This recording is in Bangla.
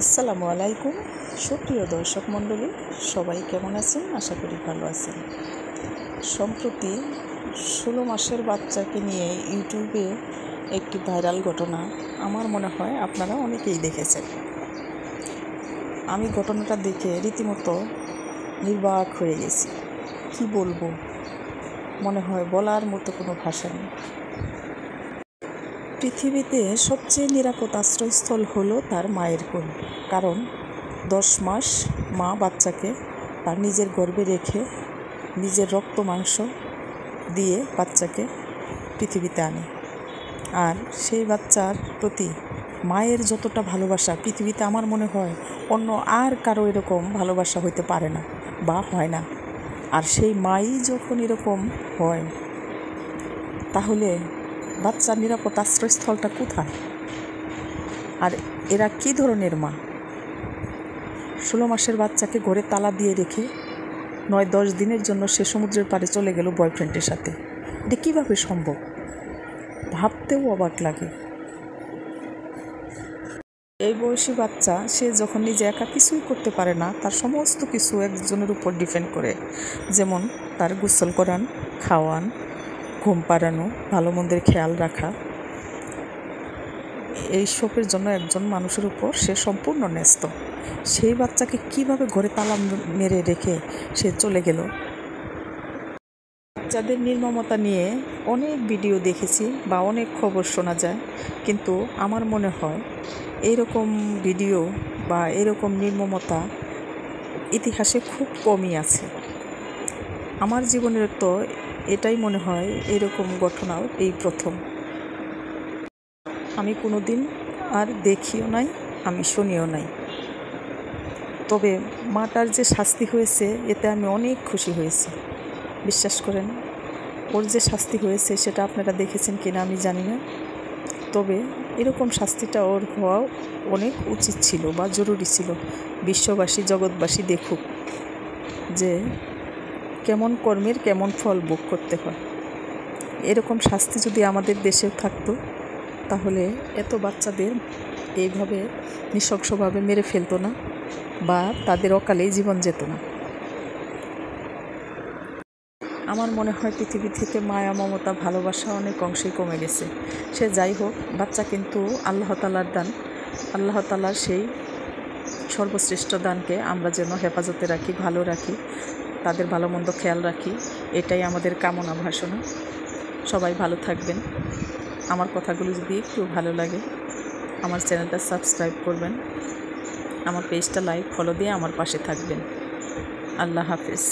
আসসালামু আলাইকুম সুপ্রিয় দর্শক মণ্ডলী, সবাই কেমন আছেন? আশা করি ভালো আছেন। সম্প্রতি 16 মাসের বাচ্চাকে নিয়ে ইউটিউবে একটি ভাইরাল ঘটনা আমার মনে হয় আপনারা অনেকেই দেখেছেন। আমি ঘটনাটা দেখে রীতিমতো নির্বাক হয়ে গেছি। কি বলবো, মনে হয় বলার মতো কোনো ভাষা নেই। পৃথিবীতে সবচেয়ে নিরাপদ আশ্রয়স্থল হলো তার মায়ের কোল। কারণ 10 মাস মা বাচ্চাকে তার নিজের গর্ভে রেখে নিজের রক্ত মাংস দিয়ে বাচ্চাকে পৃথিবীতে আনে। আর সেই বাচ্চার প্রতি মায়ের যতটা ভালোবাসা পৃথিবীতে আমার মনে হয় অন্য আর কারো এরকম ভালোবাসা হইতে পারে না বা হয় না। আর সেই মাই যখন এরকম হয়, তাহলে বাচ্চার নিরাপদ আশ্রয়স্থলটা কোথায়? আর এরা কী ধরনের মা? 16 মাসের বাচ্চাকে ঘরে তালা দিয়ে রেখে 9-10 দিনের জন্য সে সমুদ্রের পাড়ে চলে গেল বয়ফ্রেন্ডের সাথে। এটা কীভাবে সম্ভব? ভাবতেও অবাক লাগে। এই বয়সী বাচ্চা, সে যখন নিজে একা কিছুই করতে পারে না, তার সমস্ত কিছু একজনের উপর ডিপেন্ড করে। যেমন তার গোসল করান, খাওয়ান, ঘুম পাড়ানো, ভালো মন্দের খেয়াল রাখা, এইসবের জন্য একজন মানুষের উপর সে সম্পূর্ণ ন্যস্ত। সেই বাচ্চাকে কিভাবে ঘরে তালা মেরে রেখে সে চলে গেল? বাচ্চাদের নির্মমতা নিয়ে অনেক ভিডিও দেখেছি বা অনেক খবর শোনা যায়, কিন্তু আমার মনে হয় এইরকম ভিডিও বা এরকম নির্মমতা ইতিহাসে খুব কমই আছে। আমার জীবনের তো এটাই মনে হয়, এরকম ঘটনাও এই প্রথম। আমি কোনো দিন আর দেখিও নাই, আমি শুনিও নাই। তবে মাটার যে শাস্তি হয়েছে, এতে আমি অনেক খুশি হয়েছি। বিশ্বাস করেন, ওর যে শাস্তি হয়েছে সেটা আপনারা দেখেছেন কিনা আমি জানি না, তবে এরকম শাস্তিটা ওর হওয়াও অনেক উচিত ছিল বা জরুরি ছিল। বিশ্ববাসী, জগৎবাসী দেখুক যে কেমন কর্মের কেমন ফল ভোগ করতে হয়। এরকম শাস্তি যদি আমাদের দেশেও থাকতো, তাহলে এত বাচ্চাদের এইভাবে নৃশংসভাবে মেরে ফেলতো না বা তাদের অকালেই জীবন যেত না। আমার মনে হয় পৃথিবী থেকে মায়া, মমতা, ভালোবাসা অনেক অংশেই কমে গেছে। সে যাই হোক, বাচ্চা কিন্তু আল্লাহ তাআলার দান। আল্লাহ তাআলার সেই সর্বশ্রেষ্ঠ দানকে আমরা যেন হেফাজতে রাখি, ভালো রাখি, তাদের ভালো মন্দ খেয়াল রাখি, এটাই আমাদের কামনা বাসনা। সবাই ভালো থাকবেন। আমার কথাগুলো যদি একটু ভালো লাগে, আমার চ্যানেলটা সাবস্ক্রাইব করবেন, আমার পেজটা লাইক ফলো দিয়ে আমার পাশে থাকবেন। আল্লাহ হাফেজ।